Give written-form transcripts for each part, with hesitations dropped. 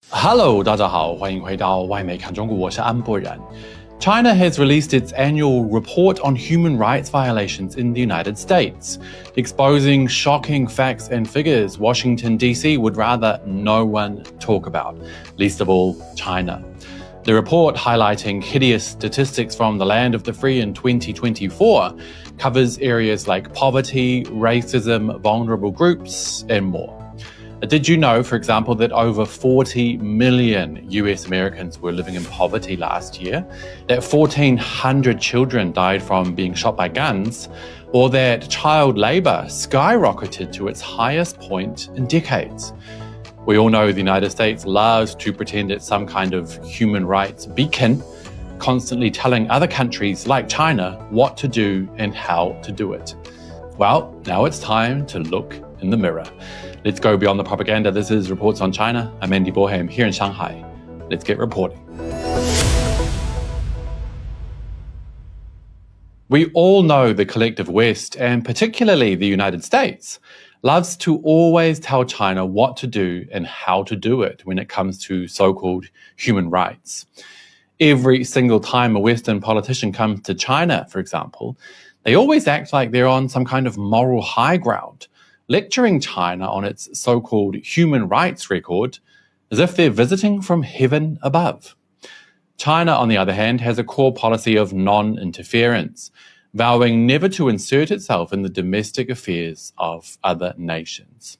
Hello， 大家好，欢迎回到外媒看中国，我是安博然。China has released its annual report on human rights violations in the United States, exposing shocking facts and figures Washington, D.C. would rather no one talk about, least of all China. The report, highlighting hideous statistics from the land of the free in 2024, covers areas like poverty, racism, vulnerable groups, and more. Did you know, for example, that over 40 million US Americans were living in poverty last year? That 1,400 children died from being shot by guns? Or that child labour skyrocketed to its highest point in decades? We all know the United States loves to pretend it's some kind of human rights beacon, constantly telling other countries like China what to do and how to do it. Well, now it's time to look in the mirror. Let's go beyond the propaganda. This is Reports on China. I'm Andy Borham here in Shanghai. Let's get reporting. We all know the collective West, and particularly the United States, loves to always tell China what to do and how to do it when it comes to so-called human rights. Every single time a Western politician comes to China, for example, they always act like they're on some kind of moral high ground, lecturing China on its so-called human rights record as if they're visiting from heaven above. China, on the other hand, has a core policy of non-interference, vowing never to insert itself in the domestic affairs of other nations.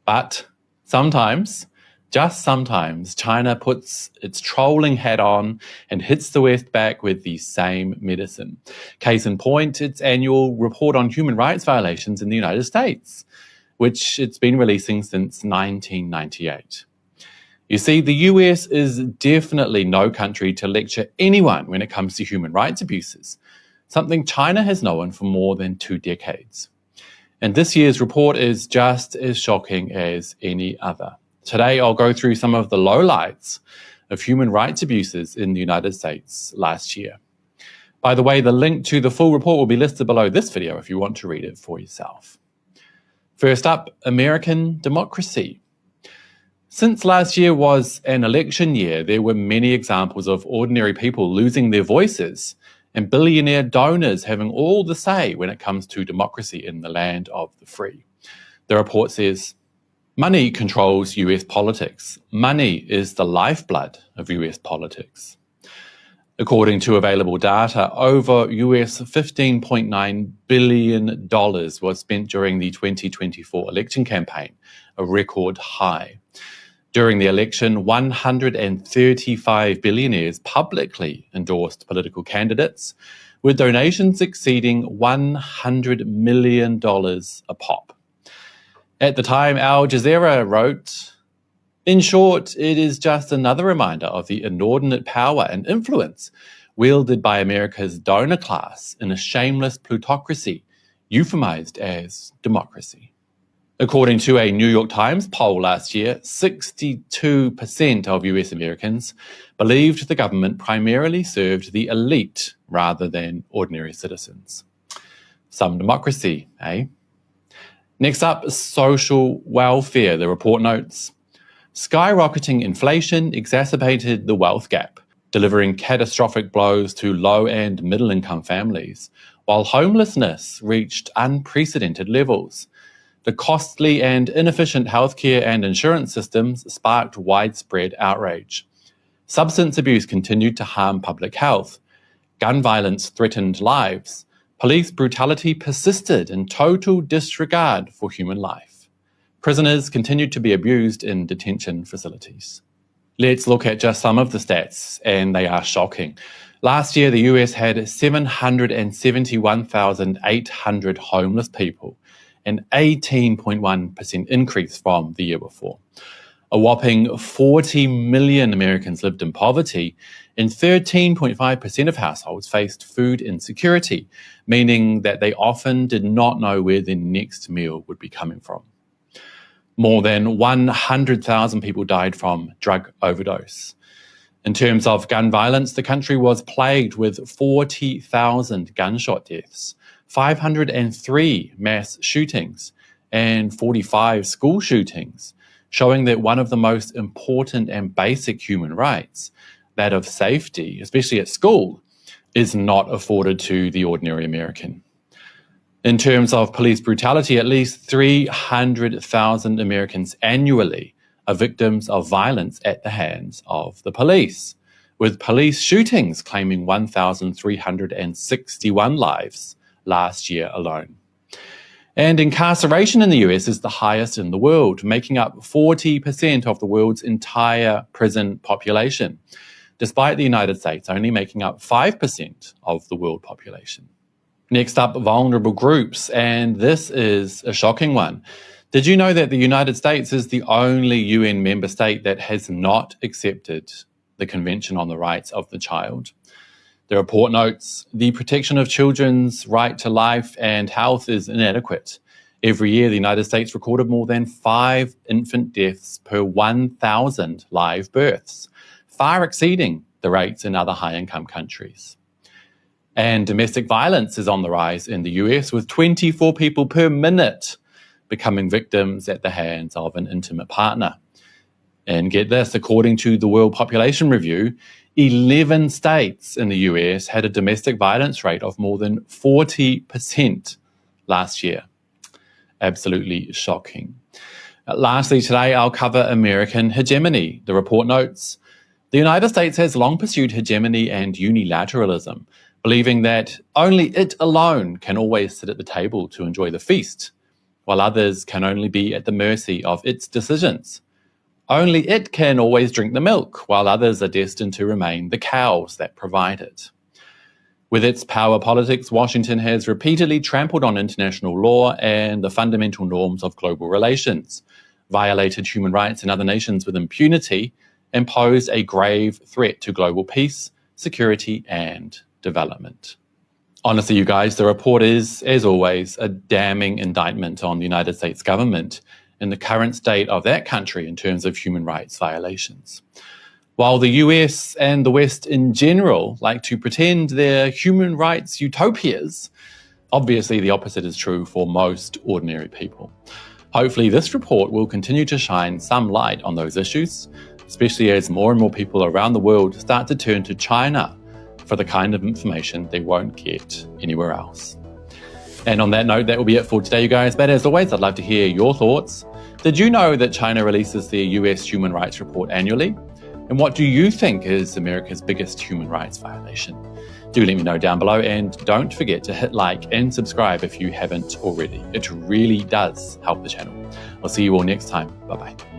But sometimes, just sometimes, China puts its trolling hat on and hits the West back with the same medicine. Case in point, its annual report on human rights violations in the United States, which it's been releasing since 1998. You see, the US is definitely no country to lecture anyone when it comes to human rights abuses, something China has known for more than 2 decades. And this year's report is just as shocking as any other. Today, I'll go through some of the lowlights of human rights abuses in the United States last year. By the way, the link to the full report will be listed below this video if you want to read it for yourself. First up, American democracy. Since last year was an election year, there were many examples of ordinary people losing their voices and billionaire donors having all the say when it comes to democracy in the land of the free. The report says, money controls US politics. Money is the lifeblood of US politics. According to available data, over US $15.9 billion was spent during the 2024 election campaign, a record high. During the election, 135 billionaires publicly endorsed political candidates, with donations exceeding $100 million a pop. At the time, Al Jazeera wrote, in short, it is just another reminder of the inordinate power and influence wielded by America's donor class in a shameless plutocracy, euphemized as democracy. According to a New York Times poll last year, 62% of US Americans believed the government primarily served the elite rather than ordinary citizens. Some democracy, eh? Next up, social welfare, the report notes. Skyrocketing inflation exacerbated the wealth gap, delivering catastrophic blows to low and middle-income families, while homelessness reached unprecedented levels. The costly and inefficient healthcare and insurance systems sparked widespread outrage. Substance abuse continued to harm public health. Gun violence threatened lives. Police brutality persisted in total disregard for human life. Prisoners continued to be abused in detention facilities. Let's look at just some of the stats, and they are shocking. Last year, the US had 771,800 homeless people, an 18.1% increase from the year before. A whopping 40 million Americans lived in poverty, and 13.5% of households faced food insecurity, meaning that they often did not know where their next meal would be coming from. More than 100,000 people died from drug overdose. In terms of gun violence, the country was plagued with 40,000 gunshot deaths, 503 mass shootings, and 45 school shootings, showing that one of the most important and basic human rights, that of safety, especially at school, is not afforded to the ordinary American. In terms of police brutality, at least 300,000 Americans annually are victims of violence at the hands of the police, with police shootings claiming 1,361 lives last year alone. And incarceration in the US is the highest in the world, making up 40% of the world's entire prison population, despite the United States only making up 5% of the world population. Next up, vulnerable groups, and this is a shocking one. Did you know that the United States is the only UN member state that has not accepted the Convention on the Rights of the Child? The report notes the protection of children's right to life and health is inadequate. Every year, the United States recorded more than 5 infant deaths per 1,000 live births, far exceeding the rates in other high-income countries. And domestic violence is on the rise in the US, with 24 people per minute becoming victims at the hands of an intimate partner. And get this, according to the World Population Review, 11 states in the US had a domestic violence rate of more than 40% last year. Absolutely shocking. Lastly, today I'll cover American hegemony. The report notes, the United States has long pursued hegemony and unilateralism, believing that only it alone can always sit at the table to enjoy the feast, while others can only be at the mercy of its decisions. Only it can always drink the milk, while others are destined to remain the cows that provide it. With its power politics, Washington has repeatedly trampled on international law and the fundamental norms of global relations, violated human rights in other nations with impunity, and posed a grave threat to global peace, security, and development. Honestly, you guys, the report is, as always, a damning indictment on the United States government and the current state of that country in terms of human rights violations. While the US and the West in general like to pretend they're human rights utopias, obviously the opposite is true for most ordinary people. Hopefully this report will continue to shine some light on those issues, especially as more and more people around the world start to turn to China for the kind of information they won't get anywhere else. And on that note, that will be it for today, you guys. But as always, I'd love to hear your thoughts. Did you know that China releases their US Human Rights Report annually? And what do you think is America's biggest human rights violation? Do let me know down below, and don't forget to hit like and subscribe if you haven't already. It really does help the channel. I'll see you all next time. Bye-bye.